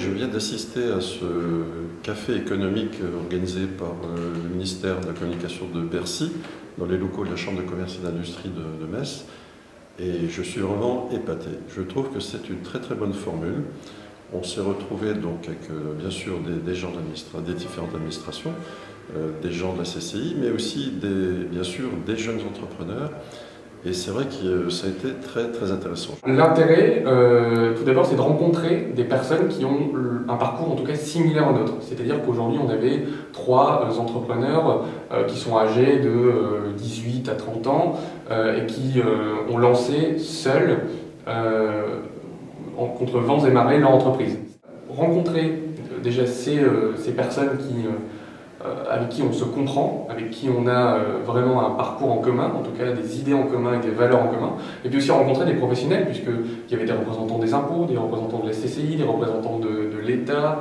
Je viens d'assister à ce café économique organisé par le ministère de la Communication de Bercy, dans les locaux de la Chambre de commerce et d'industrie de Metz. Et je suis vraiment épaté. Je trouve que c'est une très très bonne formule. On s'est retrouvé donc avec bien sûr des gens des différentes administrations, des gens de la CCI, mais aussi bien sûr des jeunes entrepreneurs. Et c'est vrai que ça a été très très intéressant. L'intérêt, tout d'abord, c'est de rencontrer des personnes qui ont un parcours en tout cas similaire au nôtre. C'est-à-dire qu'aujourd'hui, on avait 3 entrepreneurs qui sont âgés de 18 à 30 ans et qui ont lancé seuls, contre vents et marées, leur entreprise. Rencontrer déjà ces personnes avec qui on se comprend, avec qui on a vraiment un parcours en commun, en tout cas des idées en commun et des valeurs en commun, et puis aussi rencontrer des professionnels, puisqu'il y avait des représentants des impôts, des représentants de la CCI, des représentants de l'État,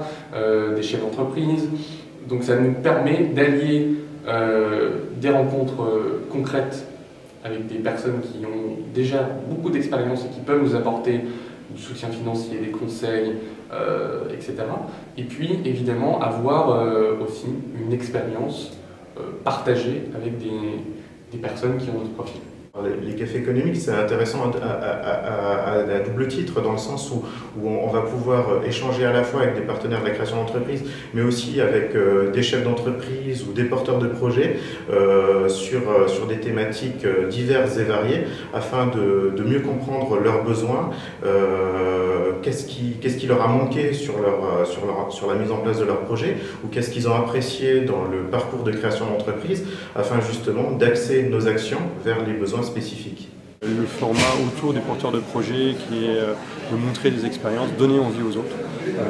des chefs d'entreprise. Donc ça nous permet d'allier des rencontres concrètes avec des personnes qui ont déjà beaucoup d'expérience et qui peuvent nous apporter du soutien financier, des conseils, etc. Et puis, évidemment, avoir aussi une expérience partagée avec des personnes qui ont notre profil. Les cafés économiques, c'est intéressant à double titre, dans le sens où on va pouvoir échanger à la fois avec des partenaires de la création d'entreprise, mais aussi avec des chefs d'entreprise ou des porteurs de projets sur des thématiques diverses et variées, afin de mieux comprendre leurs besoins, qu'est-ce qui leur a manqué sur la mise en place de leur projet, ou qu'est-ce qu'ils ont apprécié dans le parcours de création d'entreprise, afin justement d'axer nos actions vers les besoins spécifiques. Le format autour des porteurs de projets qui est de montrer des expériences, donner envie aux autres,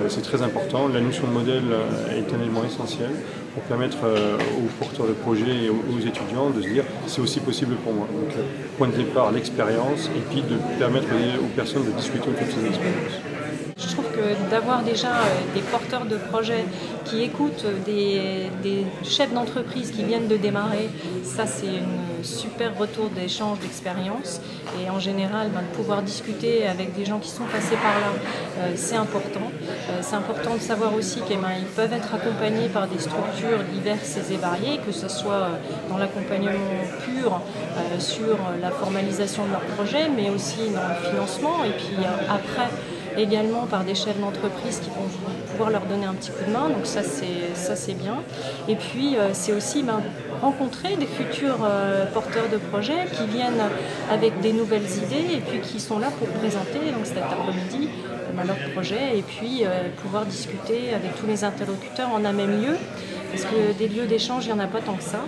c'est très important. La notion de modèle est un élément essentiel pour permettre aux porteurs de projets et aux étudiants de se dire c'est aussi possible pour moi. Donc point de départ, l'expérience, et puis de permettre aux personnes de discuter autour de ces expériences. Je trouve que d'avoir déjà des porteurs de projets qui écoutent des chefs d'entreprise qui viennent de démarrer, ça c'est un super retour d'échange d'expérience. Et en général, de pouvoir discuter avec des gens qui sont passés par là, c'est important. C'est important de savoir aussi qu'ils peuvent être accompagnés par des structures diverses et variées, que ce soit dans l'accompagnement pur sur la formalisation de leur projet, mais aussi dans le financement, et puis après, également par des chefs d'entreprise qui vont pouvoir leur donner un petit coup de main, donc ça c'est bien. Et puis c'est aussi rencontrer des futurs porteurs de projets qui viennent avec des nouvelles idées et puis qui sont là pour présenter donc cet après-midi leur projet, et puis pouvoir discuter avec tous les interlocuteurs en un même lieu, parce que des lieux d'échange il n'y en a pas tant que ça.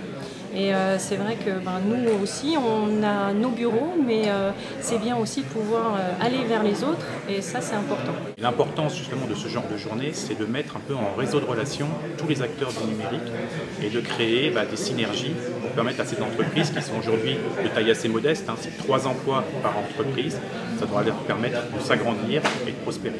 Et c'est vrai que nous aussi, on a nos bureaux, mais c'est bien aussi de pouvoir aller vers les autres, et ça c'est important. L'importance justement de ce genre de journée, c'est de mettre un peu en réseau de relations tous les acteurs du numérique et de créer des synergies pour permettre à ces entreprises qui sont aujourd'hui de taille assez modeste, c'est 3 emplois par entreprise, ça doit leur permettre de s'agrandir et de prospérer.